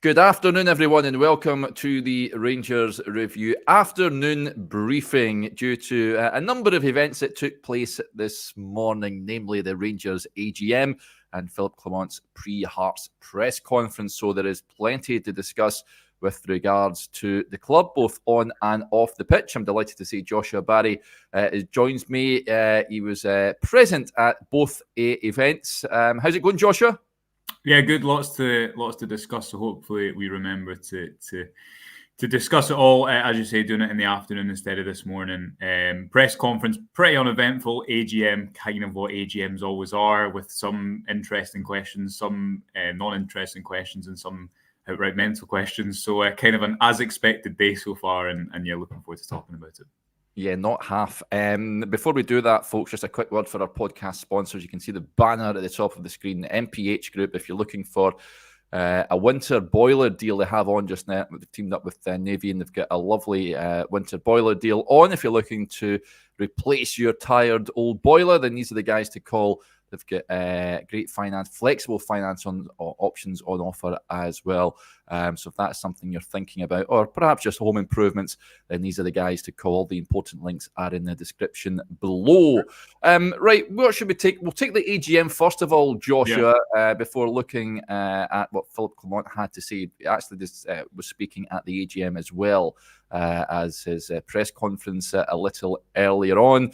Good afternoon, everyone, and welcome to the Rangers Review afternoon briefing due to a number of events that took place this morning, namely the Rangers AGM and Philip Clement's pre-Hearts press conference. So there is plenty to discuss with regards to the club, both on and off the pitch. I'm delighted to see Joshua Barry joins me. He was present at both events. How's it going, Joshua? Yeah, good. Lots to discuss. So hopefully we remember to discuss it all. As you say, doing it in the afternoon instead of this morning. Press conference, pretty uneventful. AGM, kind of what AGMs always are, with some interesting questions, some non-interesting questions, and some outright mental questions. So kind of an as expected day so far, and yeah, looking forward to talking about it. Yeah, not half. Before we do that, folks, just a quick word for our podcast sponsors. You can see the banner at the top of the screen, the MPH Group. If you're looking for a winter boiler deal they have on just now, they've teamed up with Navy, and they've got a lovely winter boiler deal on. If you're looking to replace your tired old boiler, then these are the guys to call. They've got great finance, flexible finance options on offer as well. So if that's something you're thinking about, or perhaps just home improvements, then these are the guys to call. All the important links are in the description below. Right, what should we take? We'll take the AGM first of all, Joshua, before looking at what Philip Clement had to say. He actually was speaking at the AGM as well as his press conference a little earlier on.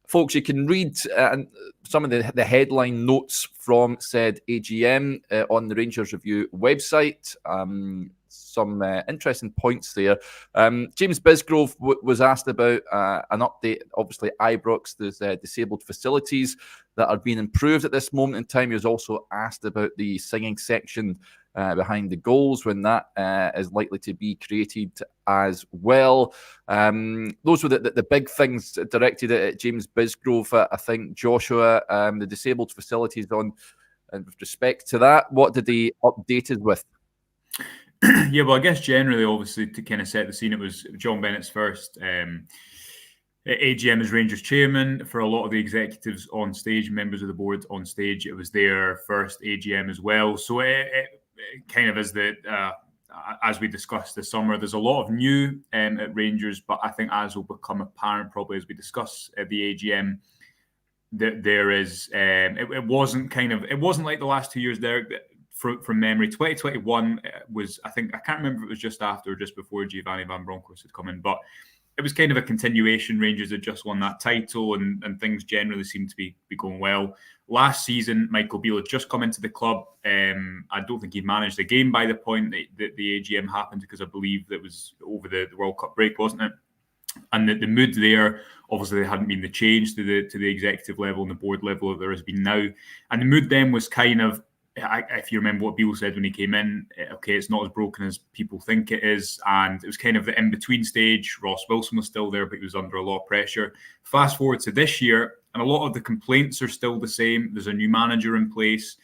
Folks, you can read some of the headline notes from said AGM on the Rangers Review website. Some interesting points there. James Bisgrove was asked about an update. Obviously, Ibrox, there's disabled facilities that are being improved at this moment in time. He was also asked about the singing section behind the goals, when that is likely to be created as well. Those were the big things directed at James Bisgrove. I think, Joshua, the disabled facilities on, and with respect to that, what did he update us with? Yeah, well, I guess generally, obviously, to kind of set the scene, it was John Bennett's first AGM as Rangers chairman. For a lot of the executives on stage, members of the board on stage, it was their first AGM as well. So it kind of is as we discussed this summer, there's a lot of new at Rangers, but I think as will become apparent probably as we discuss at the AGM, that there is it wasn't like the last 2 years there. From memory, 2021 was, I think, I can't remember if it was just after or just before Giovanni Van Bronckhorst had come in, but it was kind of a continuation. Rangers had just won that title, and things generally seemed to be going well. Last season, Michael Beale had just come into the club. I don't think he'd managed the game by the point that the AGM happened, because I believe that was over the World Cup break, wasn't it? And the mood there, obviously, there hadn't been the change to the executive level and the board level that there has been now. And the mood then was kind of, if you remember what Beale said when he came in, okay, it's not as broken as people think it is. And it was kind of the in-between stage. Ross Wilson was still there, but he was under a lot of pressure. Fast forward to this year, and a lot of the complaints are still the same. There's a new manager in place.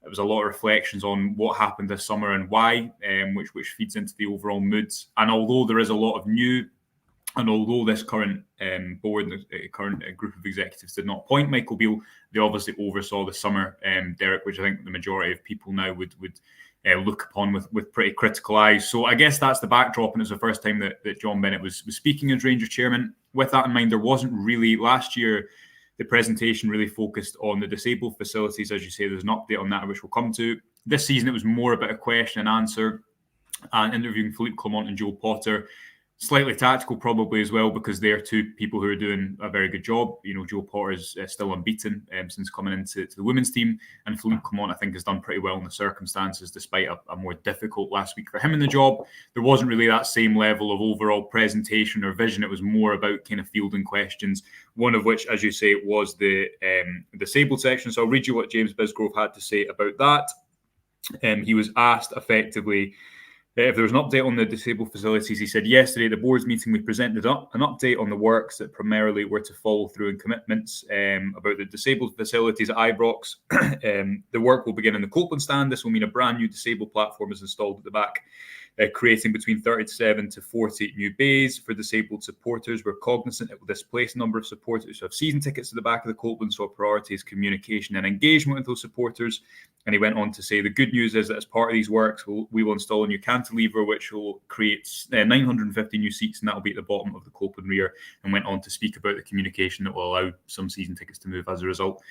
There was a lot of reflections on what happened this summer and why, which feeds into the overall moods. And although there is a lot of new, and although this current board, current group of executives did not appoint Michael Beale, they obviously oversaw the summer, Derek, which I think the majority of people now would look upon with pretty critical eyes. So I guess that's the backdrop, and it's the first time that John Bennett was speaking as Rangers chairman. With that in mind, there wasn't really, last year, the presentation really focused on the disabled facilities. As you say, there's an update on that, which we'll come to. This season, it was more about a question and answer, and interviewing Philippe Clement and Joe Potter. Slightly tactical probably as well, because they're two people who are doing a very good job. You know, Joe Potter is still unbeaten since coming into the women's team, and Philippe Clement, I think, has done pretty well in the circumstances, despite a more difficult last week for him in the job. There wasn't really that same level of overall presentation or vision. It was more about kind of fielding questions, one of which, as you say, was the disabled section. So I'll read you what James Bisgrove had to say about that. He was asked effectively if there was an update on the disabled facilities. He said, yesterday at the board's meeting, we presented an update on the works that primarily were to follow through and commitments about the disabled facilities at Ibrox. The work will begin in the Copeland stand. This will mean a brand new disabled platform is installed at the back. creating between 37 to 48 new bays for disabled supporters. We're cognizant it will displace a number of supporters who have season tickets to the back of the Copeland, so our priority is communication and engagement with those supporters. And he went on to say, the good news is that as part of these works, we will install a new cantilever, which will create 950 new seats, and that will be at the bottom of the Copeland rear, and went on to speak about the communication that will allow some season tickets to move as a result.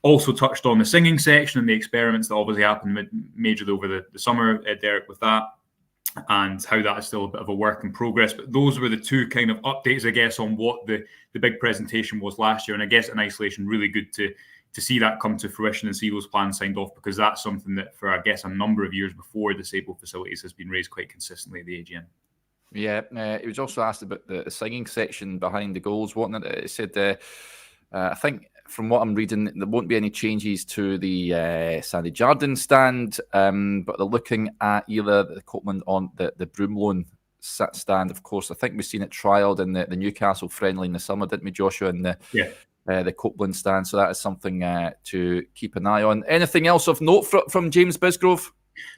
Also touched on the singing section and the experiments that obviously happened majorly over the summer, Derek, with that, and how that is still a bit of a work in progress. But those were the two kind of updates, I guess, on what the big presentation was last year. And I guess in isolation, really good to see that come to fruition and see those plans signed off, because that's something that for, I guess, a number of years before disabled facilities has been raised quite consistently at the AGM. Yeah, he was also asked about the singing section behind the goals, wasn't it? It said, I think from what I'm reading, there won't be any changes to the Sandy Jardine stand, but they're looking at either the Copeland on the Broomloan stand. Of course, I think we've seen it trialled in the Newcastle friendly in the summer, didn't we, Joshua? In the Copeland stand. So that is something to keep an eye on. Anything else of note from James Bisgrove?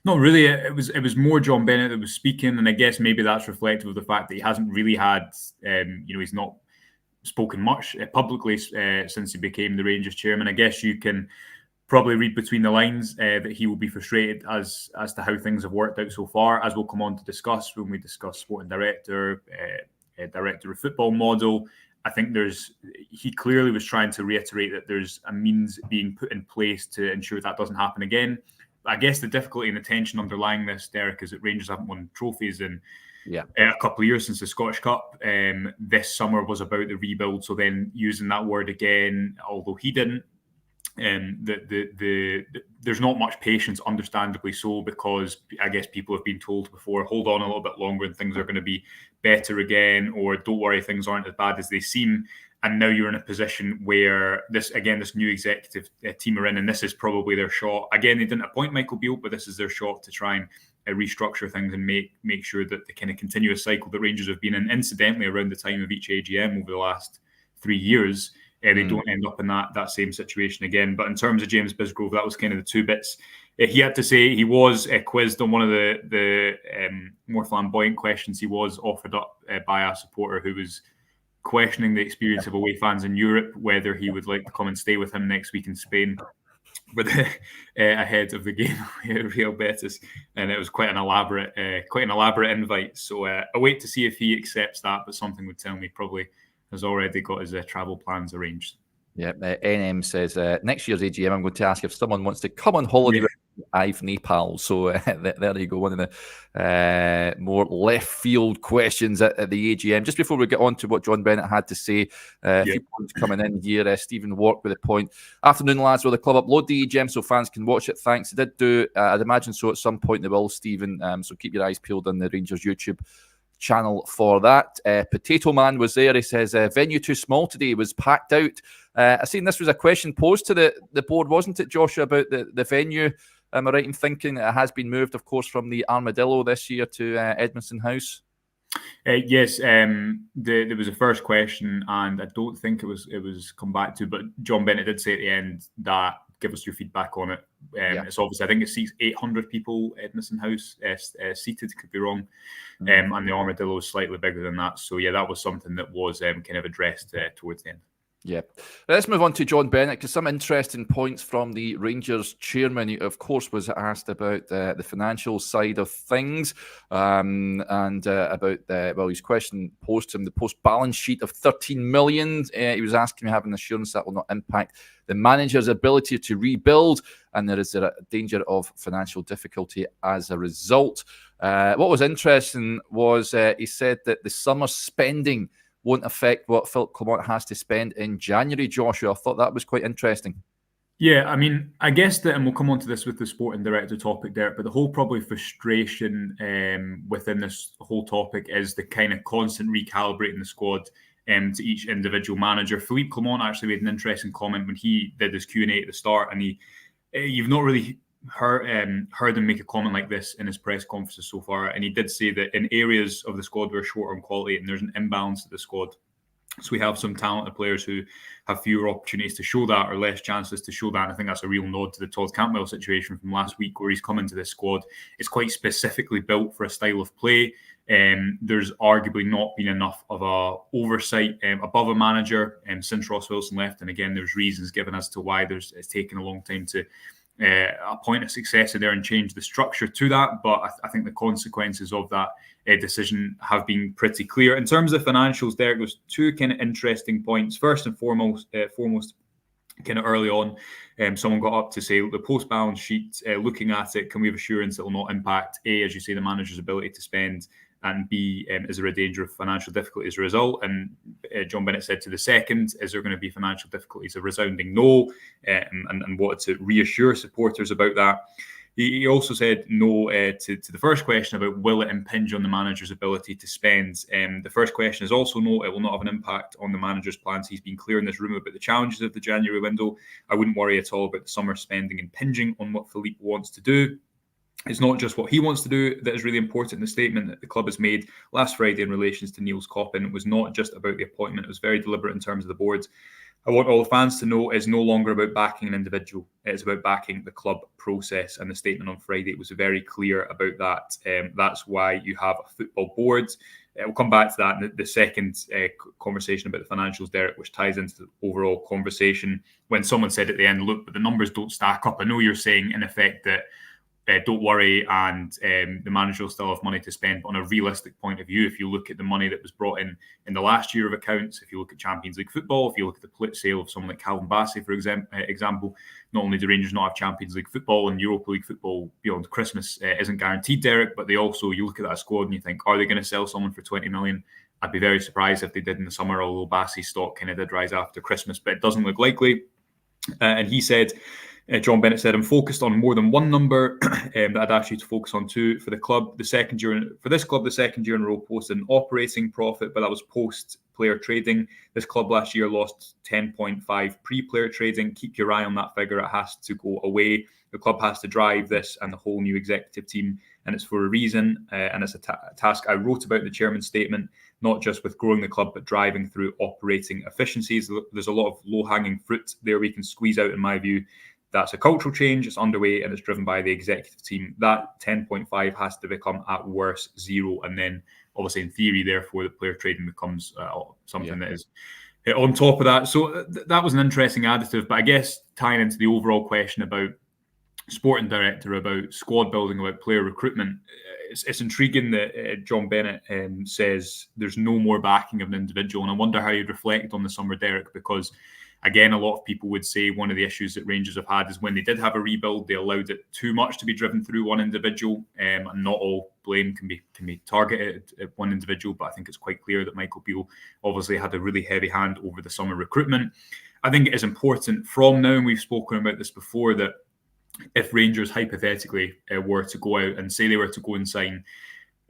Not really. It was more John Bennett that was speaking, and I guess maybe that's reflective of the fact that he hasn't really had, he's not spoken much publicly since he became the Rangers chairman. I guess you can probably read between the lines that he will be frustrated as to how things have worked out so far, as we'll come on to discuss when we discuss sporting director, director of football model. I think he clearly was trying to reiterate that there's a means being put in place to ensure that doesn't happen again. I guess the difficulty and the tension underlying this, Derek, is that Rangers haven't won trophies in a couple of years since the Scottish Cup. This summer was about the rebuild, so then using that word again, although he didn't, there's not much patience, understandably so, because I guess people have been told before, hold on a little bit longer and things are going to be better again, or don't worry, things aren't as bad as they seem. And now you're in a position where this new executive team are in, and this is probably their shot. Again, they didn't appoint Michael Beale, but this is their shot to try and restructure things and make sure that the kind of continuous cycle that Rangers have been in, incidentally, around the time of each AGM over the last 3 years, they don't end up in that same situation again. But in terms of James Bisgrove, that was kind of the two bits. He had to say he was quizzed on one of the more flamboyant questions. He was offered up by a supporter who was questioning the experience of away fans in Europe, whether he would like to come and stay with him next week in Spain, but ahead of the game with Real Betis, and it was quite an elaborate invite. So I wait to see if he accepts that, but something would tell me probably has already got his travel plans arranged. Yeah, NM says next year's AGM, I'm going to ask if someone wants to come on holiday with Ive Nepal. So there you go, one of the more left field questions at the AGM. Just before we get on to what John Bennett had to say, a few points coming in here. Stephen Wark with a point. Afternoon, lads. Will the club upload the AGM so fans can watch it? Thanks. They did do, I'd imagine so at some point they will, Stephen. So keep your eyes peeled on the Rangers YouTube channel for that. Potato Man was there. He says venue too small today, was packed out. I seen this was a question posed to the board, wasn't it, Joshua, about the venue? Am I right in thinking it has been moved, of course, from the Armadillo this year to Edmondson House? Yes, there was a first question, and I don't think it was come back to, but John Bennett did say at the end that give us your feedback on it. It's obviously, I think it seats 800 people, Edmondson House seated, could be wrong, and the Armadillo is slightly bigger than that. So yeah, that was something that was kind of addressed towards the end. Yeah. Let's move on to John Bennett, because some interesting points from the Rangers chairman. He, of course, was asked about the financial side of things and about, his question posed to him, the post-balance sheet of 13 million. He was asking me having assurance that will not impact the manager's ability to rebuild, and there is a danger of financial difficulty as a result. What was interesting was he said that the summer spending won't affect what Philippe Clement has to spend in January, Joshua. I thought that was quite interesting. Yeah, I mean, I guess that, and we'll come on to this with the sporting director topic, Derek, but the whole probably frustration within this whole topic is the kind of constant recalibrating the squad to each individual manager. Philippe Clement actually made an interesting comment when he did his Q&A at the start, and you've not really heard him make a comment like this in his press conferences so far, and he did say that in areas of the squad we're short on quality and there's an imbalance of the squad, So we have some talented players who have fewer opportunities to show that, or less chances to show that. And I think that's a real nod to the Todd Cantwell situation from last week, where he's come into this squad. It's quite specifically built for a style of play. There's arguably not been enough of a oversight above a manager since Ross Wilson left. And again, there's reasons given as to why it's taken a long time to appoint a successor there and change the structure to that. But I think the consequences of that decision have been pretty clear. In terms of financials, Derek, there's two kind of interesting points. First and foremost, kind of early on, someone got up to say the post-balance sheet, looking at it, can we have assurance it will not impact, A, as you say, the manager's ability to spend, and B, is there a danger of financial difficulty as a result? And John Bennett said to the second, is there going to be financial difficulties? A resounding no, and wanted to reassure supporters about that. He also said no to the first question about will it impinge on the manager's ability to spend. The first question is also no, it will not have an impact on the manager's plans. He's been clear in this room about the challenges of the January window. I wouldn't worry at all about the summer spending impinging on what Philippe wants to do. It's not just what he wants to do that is really important. The statement that the club has made last Friday in relation to Niels Koppen was not just about the appointment. It was very deliberate in terms of the board. I want all the fans to know it's no longer about backing an individual. It's about backing the club process. And the statement on Friday was very clear about that. That's why you have a football board. We'll come back to that in the second conversation about the financials, Derek, which ties into the overall conversation. When someone said at the end, look, but the numbers don't stack up. I know you're saying, in effect, that don't worry, and the manager will still have money to spend. But on a realistic point of view, if you look at the money that was brought in the last year of accounts, if you look at Champions League football, if you look at the sale of someone like Calvin Bassey, for example, not only do Rangers not have Champions League football, and Europa League football beyond Christmas isn't guaranteed, Derek, but they also, you look at that squad and you think, are they going to sell someone for 20 million? I'd be very surprised if they did in the summer, although Bassey's stock kind of did rise after Christmas, but it doesn't look likely. And he said, John Bennett said, I'm focused on more than one number that I'd ask you to focus on two. For the club, the second year in a row posted an operating profit, but that was post-player trading. This club last year lost 10.5 pre-player trading. Keep your eye on that figure. It has to go away. The club has to drive this and the whole new executive team, and it's for a reason, and it's a task I wrote about in the chairman's statement, not just with growing the club, but driving through operating efficiencies. There's a lot of low-hanging fruit there we can squeeze out, in my view. That's a cultural change. It's underway and it's driven by the executive team. That 10.5 has to become at worst 0. And then obviously in theory, therefore, the player trading becomes something that is on top of that. So that was an interesting additive. But I guess tying into the overall question about sporting director, about squad building, about player recruitment, it's intriguing that John Bennett says there's no more backing of an individual. And I wonder how you'd reflect on the summer, Derek, because again, a lot of people would say one of the issues that Rangers have had is when they did have a rebuild, they allowed it too much to be driven through one individual, and not all blame can be targeted at one individual. But I think it's quite clear that Michael Beale obviously had a really heavy hand over the summer recruitment. I think it is important from now, and we've spoken about this before, that if Rangers hypothetically were to go out and say they were to go and sign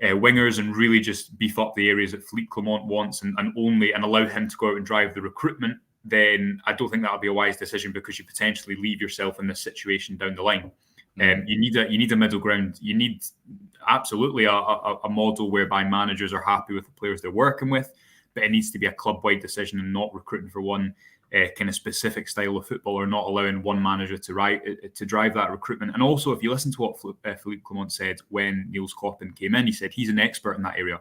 wingers and really just beef up the areas that Philippe Clement wants and allow him to go out and drive the recruitment, then I don't think that would be a wise decision, because you potentially leave yourself in this situation down the line. You need a middle ground. You need absolutely a model whereby managers are happy with the players they're working with, but it needs to be a club-wide decision and not recruiting for one kind of specific style of football, or not allowing one manager to drive that recruitment. And also, if you listen to what Philippe Clement said when Niels Koppen came in, he said he's an expert in that area.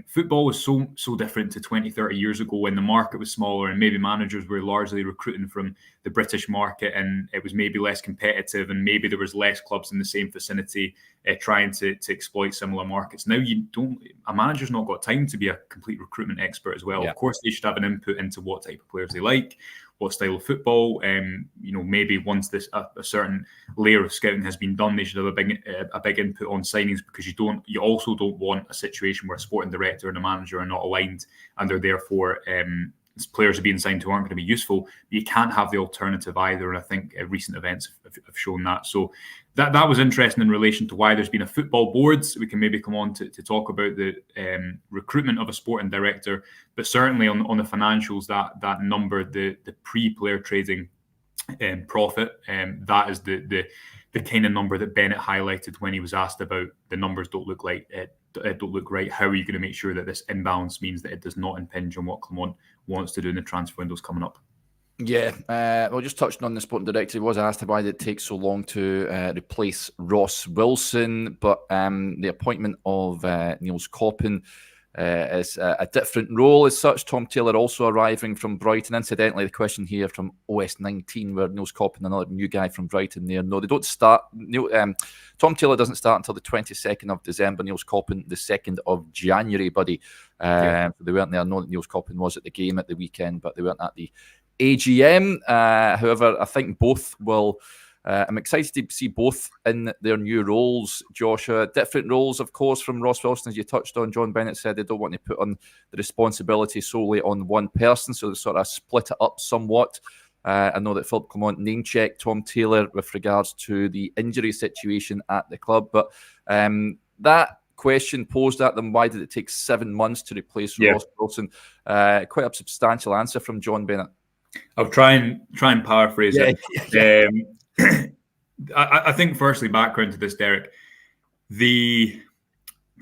Football was so different to 20, 30 years ago, when the market was smaller and maybe managers were largely recruiting from the British market, and it was maybe less competitive, and maybe there was less clubs in the same vicinity trying to exploit similar markets. Now a manager's not got time to be a complete recruitment expert as well. Yeah. Of course, they should have an input into what type of players they like, what style of football. Maybe once a certain layer of scouting has been done, they should have a big input on signings, because you also don't want a situation where a sporting director and a manager are not aligned, and they're therefore players are being signed who aren't going to be useful. But you can't have the alternative either, and I think recent events have shown that. So that was interesting in relation to why there's been a football board. We can maybe come on to talk about the recruitment of a sporting director, but certainly on the financials, that number, the pre-player trading profit, that is the the kind of number that Bennett highlighted when he was asked about the numbers don't look right. How are you going to make sure that this imbalance means that it does not impinge on what Clement wants to do in the transfer windows coming up? Yeah, well, just touching on the sporting director, he was asked why did it take so long to replace Ross Wilson, but the appointment of Niels Koppen is a different role as such. Tom Taylor also arriving from Brighton. Incidentally, the question here from OS19, where Niels Koppen, another new guy from Brighton there. No, they don't start. Tom Taylor doesn't start until the 22nd of December. Niels Koppen, the 2nd of January, buddy. They weren't there. I know that Niels Koppen was at the game at the weekend, but they weren't at the AGM. However, I think both will... I'm excited to see both in their new roles, Joshua. Different roles, of course, from Ross Wilson, as you touched on. John Bennett said they don't want to put on the responsibility solely on one person, so they sort of split it up somewhat. I know that Philip Clement name-checked Tom Taylor with regards to the injury situation at the club, but that question posed at them, why did it take 7 months to replace Ross Wilson? Quite a substantial answer from John Bennett. I'll try and paraphrase it. I think firstly, background to this, Derek. The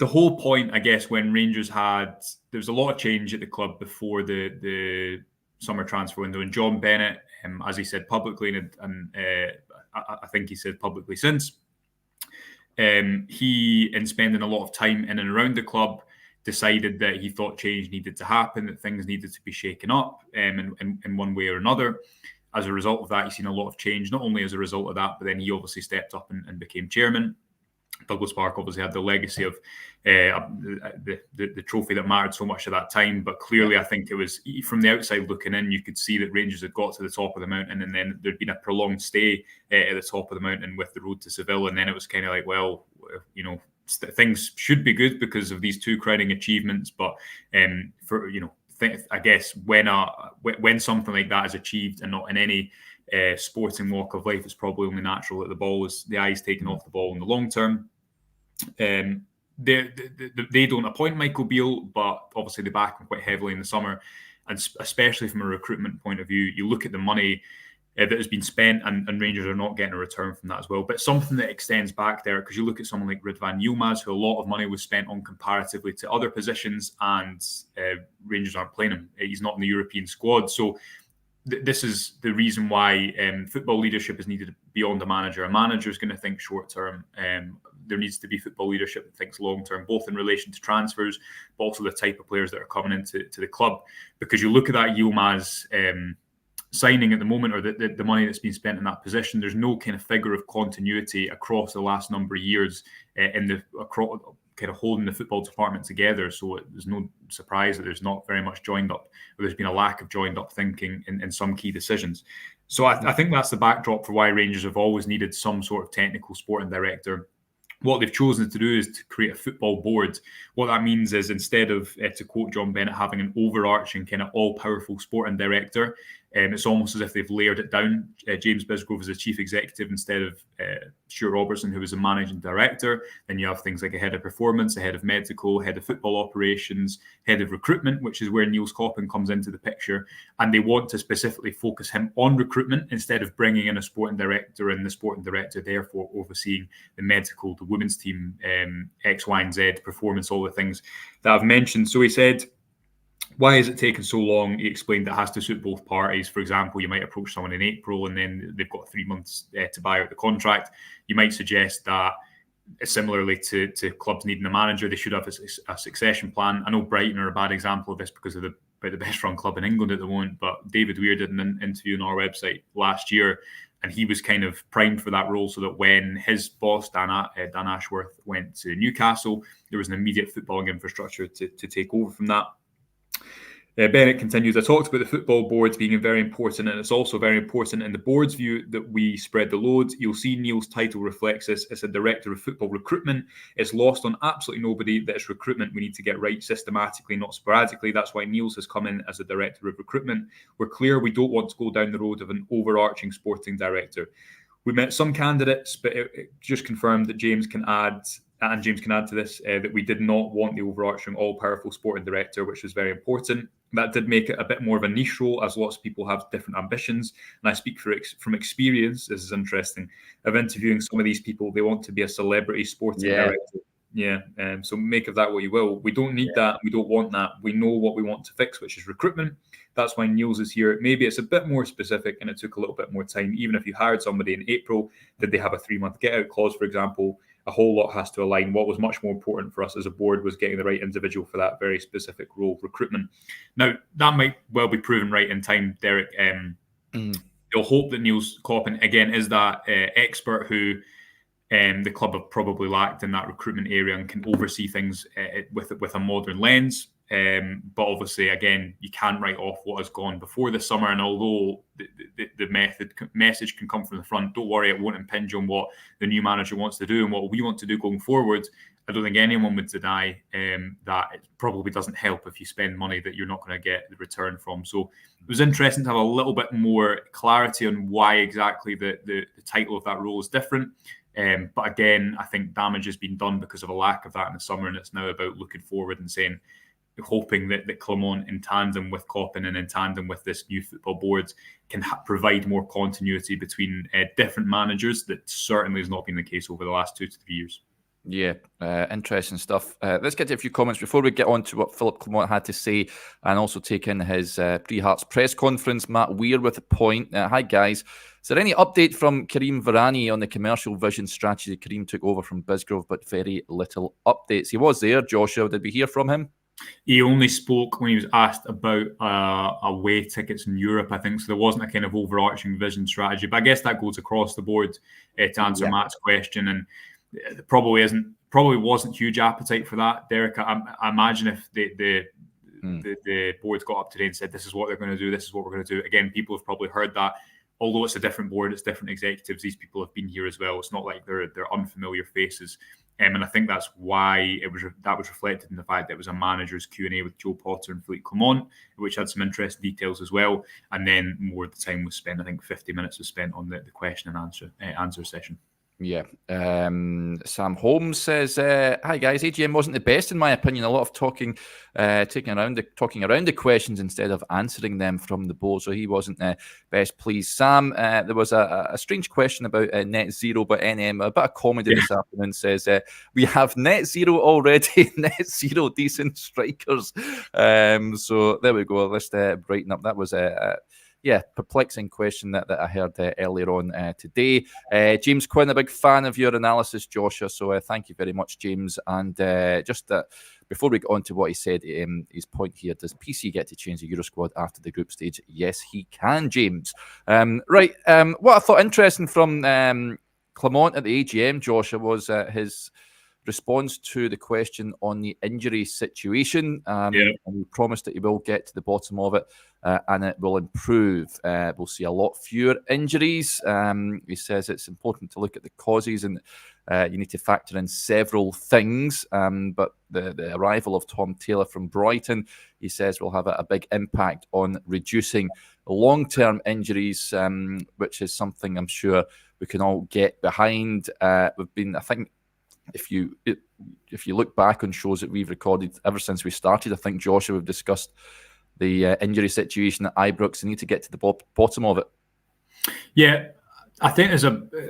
whole point, I guess, when Rangers there was a lot of change at the club before the summer transfer window, and John Bennett, as he said publicly, and I think he said publicly since, he, in spending a lot of time in and around the club, decided that he thought change needed to happen, that things needed to be shaken up in one way or another. As a result of that, he's seen a lot of change, not only as a result of that, but then he obviously stepped up and became chairman. Douglas Park obviously had the legacy of the trophy that mattered so much at that time. But clearly, I think it was, from the outside looking in, you could see that Rangers had got to the top of the mountain, and then there'd been a prolonged stay at the top of the mountain with the road to Seville. And then it was kind of like, well, things should be good because of these two crowning achievements. But I guess when something like that is achieved, and not in any sporting walk of life, it's probably only natural that the eye is taken off the ball in the long term. They don't appoint Michael Beale, but obviously they back him quite heavily in the summer, and especially from a recruitment point of view, you look at the money that has been spent, and Rangers are not getting a return from that as well. But something that extends back there, because you look at someone like Ridvan Yilmaz, who a lot of money was spent on comparatively to other positions, and Rangers aren't playing him. He's not in the European squad. So this is the reason why football leadership is needed beyond the manager. A manager is going to think short term. There needs to be football leadership that thinks long term, both in relation to transfers, but also the type of players that are coming into the club. Because you look at that Yilmaz signing at the moment, or the money that's been spent in that position, there's no kind of figure of continuity across the last number of years across kind of holding the football department together. So there's no surprise that there's not very much joined up, or there's been a lack of joined up thinking in some key decisions. So I think that's the backdrop for why Rangers have always needed some sort of technical sporting director. What they've chosen to do is to create a football board. What that means is, instead of, to quote John Bennett, having an overarching kind of all-powerful sporting director, it's almost as if they've layered it down. James Bisgrove is a chief executive instead of Stuart Robertson, who is a managing director. Then you have things like a head of performance, a head of medical, head of football operations, head of recruitment, which is where Niels Koppen comes into the picture. And they want to specifically focus him on recruitment instead of bringing in a sporting director, and the sporting director therefore overseeing the medical, the women's team, X, Y, and Z, performance, all the things that I've mentioned. So he said, why is it taking so long? He explained that has to suit both parties. For example, you might approach someone in April and then they've got 3 months to buy out the contract. You might suggest that, similarly to clubs needing a manager, they should have a succession plan. I know Brighton are a bad example of this because of the best run club in England at the moment, but David Weir did an interview on our website last year, and he was kind of primed for that role, so that when his boss, Dan Ashworth, went to Newcastle, there was an immediate footballing infrastructure to take over from that. Bennett continues, I talked about the football boards being very important, and it's also very important in the board's view that we spread the load. You'll see Neil's title reflects this. It's a director of football recruitment. It's lost on absolutely nobody that it's recruitment we need to get right systematically, not sporadically. That's why Niels has come in as a director of recruitment. We're clear we don't want to go down the road of an overarching sporting director. We met some candidates, but it just confirmed that James can add to this, that we did not want the overarching all-powerful sporting director, which was very important. that did make it a bit more of a niche role, as lots of people have different ambitions. And I speak from experience, this is interesting, of interviewing some of these people. They want to be a celebrity sporting director. Yeah, so make of that what you will. We don't need that. We don't want that. We know what we want to fix, which is recruitment. That's why Niels is here. Maybe it's a bit more specific and it took a little bit more time. Even if you hired somebody in April, did they have a 3-month get-out clause, for example? A whole lot has to align. What was much more important for us as a board was getting the right individual for that very specific role, recruitment. Now, that might well be proven right in time, Derek. You'll hope that Niels Coppin, again, is that expert who the club have probably lacked in that recruitment area and can oversee things with a modern lens. But obviously, again, you can't write off what has gone before the summer. And although the message can come from the front, don't worry, it won't impinge on what the new manager wants to do and what we want to do going forward. I don't think anyone would deny that it probably doesn't help if you spend money that you're not going to get the return from. So it was interesting to have a little bit more clarity on why exactly the title of that role is different. But again, I think damage has been done because of a lack of that in the summer, and it's now about looking forward and hoping that Clement, in tandem with Coppin and in tandem with this new football board, can provide more continuity between different managers. That certainly has not been the case over the last 2 to 3 years. Yeah, interesting stuff. Let's get to a few comments before we get on to what Philip Clement had to say and also take in his pre-Hearts press conference. Matt Weir with a point. Hi, guys. Is there any update from Karim Varani on the commercial vision strategy Karim took over from Bisgrove, but very little updates? He was there, Joshua. Did we hear from him? He only spoke when he was asked about away tickets in Europe, I think. So there wasn't a kind of overarching vision strategy. But I guess that goes across the board to answer Matt's question. And it probably wasn't huge appetite for that, Derek. I imagine if the board got up today and said, this is what they're going to do, this is what we're going to do. Again, people have probably heard that. Although it's a different board, it's different executives. These people have been here as well. It's not like they're unfamiliar faces. And I think that's why that was reflected in the fact that it was a manager's Q&A with Joe Potter and Philippe Clement, which had some interesting details as well. And then more of the time was spent, I think 50 minutes was spent on the question and answer session. Yeah. Sam Holmes says, hi guys, AGM wasn't the best in my opinion. A lot of talking around the questions instead of answering them from the board. So he wasn't best pleased. Sam, there was a strange question about net zero, but NM, a bit of comedy this afternoon, says, we have net zero already, net zero decent strikers. So there we go. Let's brighten up. That was perplexing question that I heard earlier on today. James Quinn, a big fan of your analysis, Joshua. So thank you very much, James. And just before we get on to what he said, his point here, does PC get to change the Euro squad after the group stage? Yes, he can, James. What I thought interesting from Clement at the AGM, Joshua, was his response to the question on the injury situation. And he promised that he will get to the bottom of it and it will improve. We'll see a lot fewer injuries. He says it's important to look at the causes and you need to factor in several things. But the arrival of Tom Taylor from Brighton, he says, will have a big impact on reducing long-term injuries, which is something I'm sure we can all get behind. We've been, I think, if you look back on shows that we've recorded ever since we started, I think, Joshua, we've discussed the injury situation at Ibrox and need to get to the bottom of it. Yeah, I think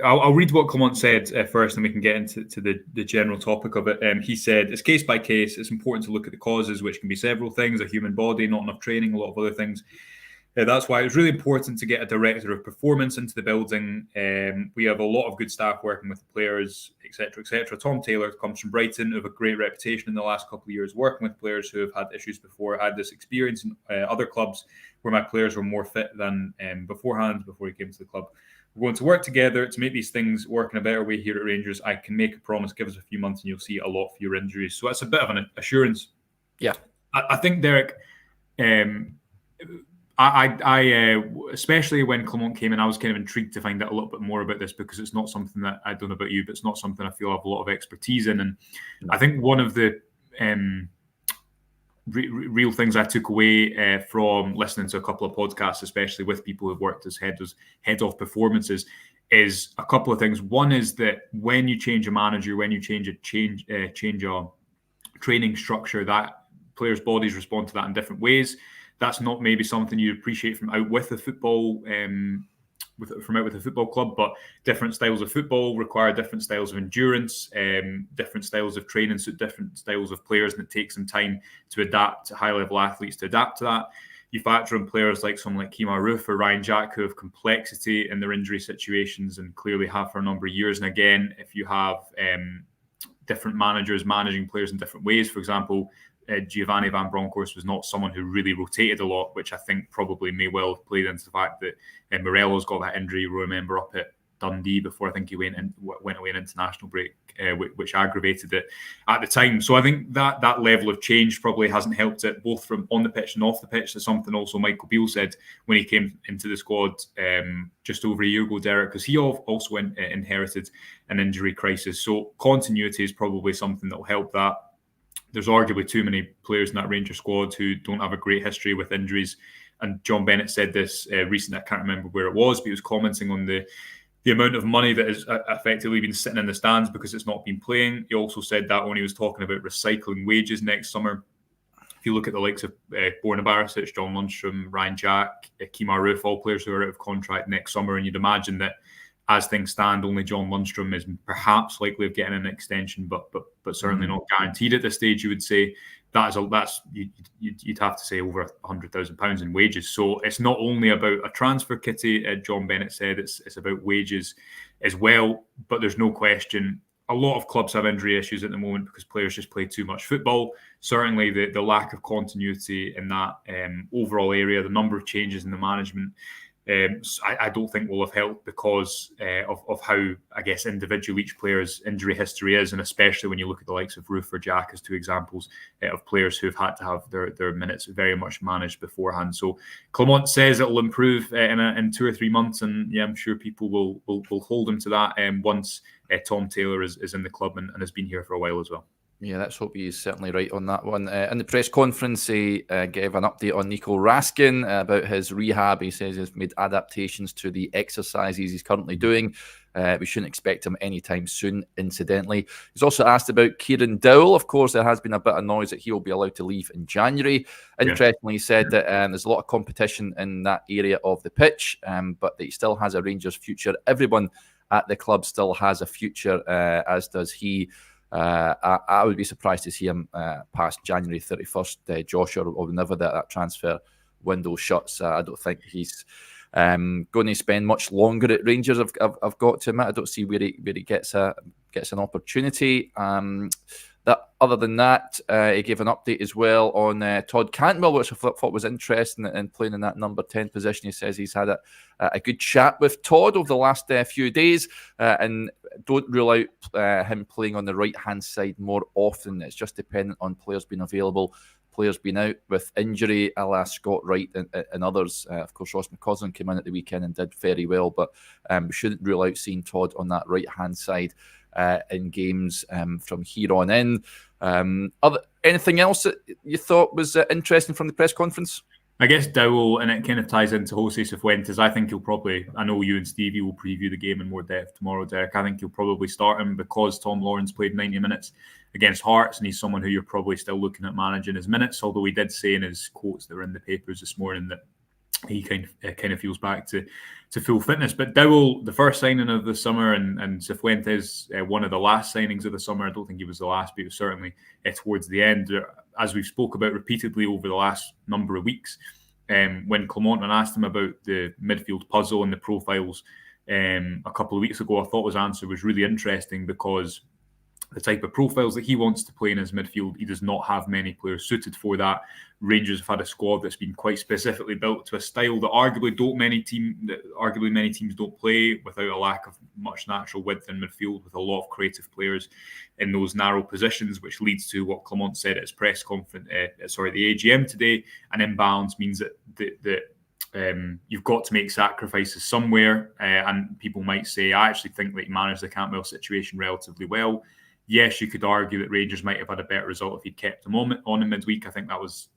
I'll read what Clement said first and we can get into the general topic of it. He said, it's case by case. It's important to look at the causes, which can be several things, a human body, not enough training, a lot of other things. That's why it was really important to get a director of performance into the building. We have a lot of good staff working with the players, etc., etc. Tom Taylor comes from Brighton, who have a great reputation in the last couple of years working with players who have had issues before. I had this experience in other clubs where my players were more fit than beforehand, before he came to the club. We're going to work together to make these things work in a better way here at Rangers. I can make a promise, give us a few months and you'll see a lot fewer injuries. So that's a bit of an assurance. Yeah. I think, Derek, I especially when Clement came in, I was kind of intrigued to find out a little bit more about this because it's not something that I don't know about you, but it's not something I feel I have a lot of expertise in. And I think one of the real things I took away from listening to a couple of podcasts, especially with people who've worked as heads of performances, is a couple of things. One is that when you change a manager, when you change a training structure, that players' bodies respond to that in different ways. That's not maybe something you appreciate from out with the football. From out with the football club, but different styles of football require different styles of endurance, different styles of training suit different styles of players, and it takes some time to adapt to high-level athletes to adapt to that. You factor in players like someone like Kemar Roofe or Ryan Jack, who have complexity in their injury situations and clearly have for a number of years. And again, if you have different managers managing players in different ways, for example, Giovanni Van Bronckhorst was not someone who really rotated a lot, which I think probably may well have played into the fact that Morelos got that injury, we remember, up at Dundee before I think he went away in international break, which aggravated it at the time. So I think that level of change probably hasn't helped it, both from on the pitch and off the pitch. That's something also Michael Beale said when he came into the squad just over a year ago, Derek, because he also inherited an injury crisis. So continuity is probably something that will help that. There's arguably too many players in that Rangers squad who don't have a great history with injuries. And John Bennett said this recently, I can't remember where it was, but he was commenting on the amount of money that has effectively been sitting in the stands because it's not been playing. He also said that when he was talking about recycling wages next summer. If you look at the likes of Borna Barisic, John Lundstrom, Ryan Jack, Kemar Roofe, all players who are out of contract next summer, and you'd imagine that as things stand, only John Lundstrom is perhaps likely of getting an extension, but certainly not guaranteed at this stage. You would say you'd have to say over £100,000 in wages. So it's not only about a transfer kitty. John Bennett said it's about wages as well. But there's no question a lot of clubs have injury issues at the moment because players just play too much football. Certainly the lack of continuity in that overall area, the number of changes in the management. I don't think will have helped because of how, I guess, individual each player's injury history is, and especially when you look at the likes of Roofe or Jack as two examples of players who have had to have their minutes very much managed beforehand. So Clement says it will improve in 2 or 3 months, and yeah, I'm sure people will hold him to that once Tom Taylor is in the club and has been here for a while as well. Yeah, let's hope he's certainly right on that one. In the press conference, he gave an update on Nico Raskin about his rehab. He says he's made adaptations to the exercises he's currently doing. We shouldn't expect him anytime soon, incidentally. He's also asked about Kieran Dowell. Of course, there has been a bit of noise that he will be allowed to leave in January. Interestingly, he said that there's a lot of competition in that area of the pitch, but that he still has a Rangers future. Everyone at the club still has a future, as does he. I would be surprised to see him past January 31st, Joshua, or whenever that transfer window shuts. I don't think he's going to spend much longer at Rangers. I've got to admit, I don't see where he gets an opportunity. Other than that, he gave an update as well on Todd Cantwell, which I thought was interesting in playing in that number 10 position. He says he's had a good chat with Todd over the last few days and don't rule out him playing on the right-hand side more often. It's just dependent on players being available, players being out with injury, a la Scott Wright and others. Of course, Ross McCausland came in at the weekend and did very well, but we shouldn't rule out seeing Todd on that right-hand side in games from here on in. Anything else that you thought was interesting from the press conference? I guess Dowell, and it kind of ties into Jose Cifuentes. I think he'll probably, I know you and Stevie will preview the game in more depth tomorrow, Derek. I think he'll probably start him because Tom Lawrence played 90 minutes against Hearts, and he's someone who you're probably still looking at managing his minutes, although he did say in his quotes that were in the papers this morning that he kind of feels back to full fitness. But Dowell, the first signing of the summer, and Cifuentes, one of the last signings of the summer. I don't think he was the last, but he was certainly towards the end. As we've spoke about repeatedly over the last number of weeks, when Clement asked him about the midfield puzzle and the profiles a couple of weeks ago, I thought his answer was really interesting because the type of profiles that he wants to play in his midfield, he does not have many players suited for that. Rangers have had a squad that's been quite specifically built to a style that arguably many teams don't play, without a lack of much natural width in midfield, with a lot of creative players in those narrow positions, which leads to what Clement said at his press conference, the AGM today. An imbalance means that you've got to make sacrifices somewhere, and people might say, I actually think that he managed the Cantwell situation relatively well. Yes, you could argue that Rangers might have had a better result if he'd kept him on in midweek. I think that was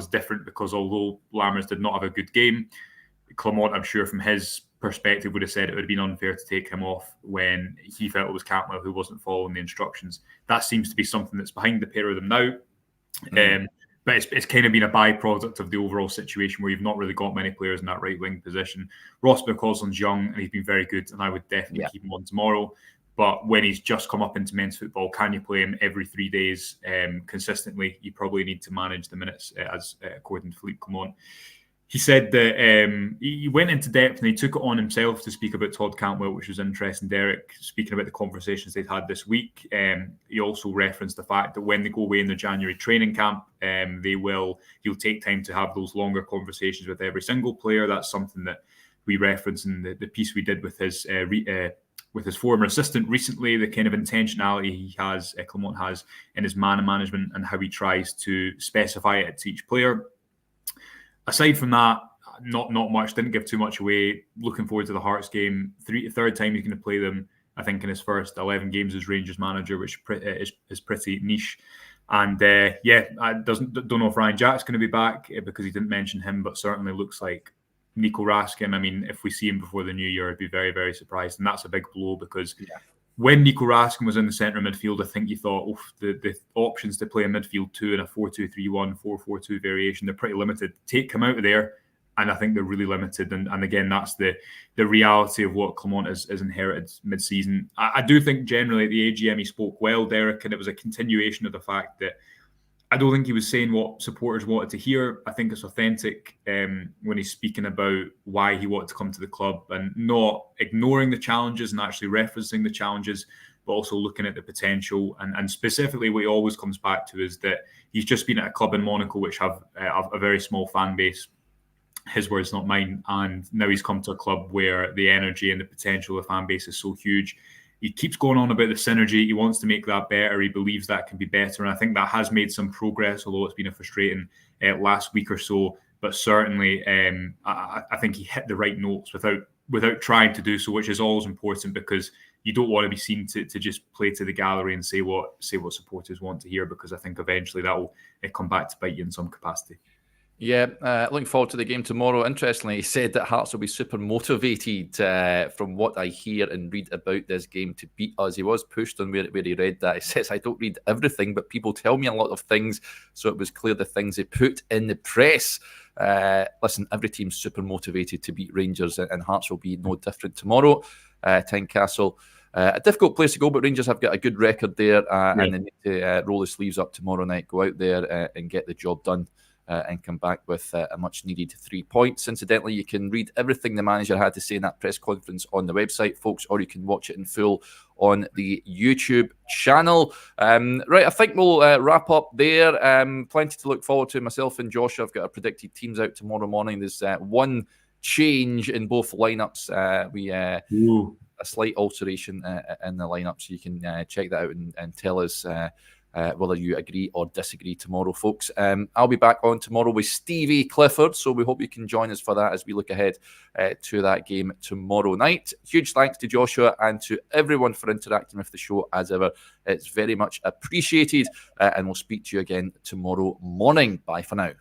different because although Lammers did not have a good game, Clement, I'm sure from his perspective, would have said it would have been unfair to take him off when he felt it was Cantwell who wasn't following the instructions. That seems to be something that's behind the pair of them now. But it's kind of been a byproduct of the overall situation where you've not really got many players in that right wing position. Ross McCausland's young and he's been very good, and I would definitely keep him on tomorrow. But when he's just come up into men's football, can you play him every 3 days consistently? You probably need to manage the minutes, as according to Philippe Clement. He said that he went into depth and he took it on himself to speak about Todd Cantwell, which was interesting. Derek, speaking about the conversations they've had this week, he also referenced the fact that when they go away in the January training camp, he'll take time to have those longer conversations with every single player. That's something that we referenced in the piece we did with his former assistant recently, the kind of intentionality Clement has in his man management and how he tries to specify it to each player. Aside from that, not much. Didn't give too much away. Looking forward to the Hearts game. Third time he's going to play them, I think, in his first 11 games as Rangers manager, which is pretty niche. And I don't know if Ryan Jack's going to be back because he didn't mention him, but certainly looks like Nico Raskin. I mean, if we see him before the new year, I'd be very, very surprised. And that's a big blow because when Nico Raskin was in the centre of midfield, I think you thought, the options to play a midfield 2 in a 4-2-3-1, 4-4-2 variation, they're pretty limited. Take him out of there, and I think they're really limited. And again, that's the reality of what Clement has inherited mid-season. I do think generally at the AGM he spoke well, Derek, and it was a continuation of the fact that I don't think he was saying what supporters wanted to hear. I think it's authentic when he's speaking about why he wanted to come to the club and not ignoring the challenges and actually referencing the challenges, but also looking at the potential. And specifically what he always comes back to is that he's just been at a club in Monaco which have a very small fan base. His words, not mine. And now he's come to a club where the energy and the potential of the fan base is so huge. He keeps going on about the synergy. He wants to make that better. He believes that can be better. And I think that has made some progress, although it's been a frustrating last week or so. But certainly, I think he hit the right notes without trying to do so, which is always important because you don't want to be seen to just play to the gallery and say what supporters want to hear, because I think eventually that will come back to bite you in some capacity. Yeah, looking forward to the game tomorrow. Interestingly, he said that Hearts will be super motivated from what I hear and read about this game to beat us. He was pushed on where he read that. He says, I don't read everything, but people tell me a lot of things. So it was clear the things they put in the press. Listen, every team's super motivated to beat Rangers, and Hearts will be no different tomorrow. Tynecastle. A difficult place to go, but Rangers have got a good record there, and they need to roll the sleeves up tomorrow night, go out there and get the job done. And come back with a much-needed 3 points. Incidentally, you can read everything the manager had to say in that press conference on the website, folks, or you can watch it in full on the YouTube channel. Right, I think we'll wrap up there. Plenty to look forward to. Myself and Joshua have got our predicted teams out tomorrow morning. There's one change in both lineups. A slight alteration in the lineup, so you can check that out and tell us whether you agree or disagree tomorrow, folks. I'll be back on tomorrow with Stevie Clifford, so we hope you can join us for that as we look ahead to that game tomorrow night. Huge thanks to Joshua and to everyone for interacting with the show as ever. It's very much appreciated, and we'll speak to you again tomorrow morning. Bye for now.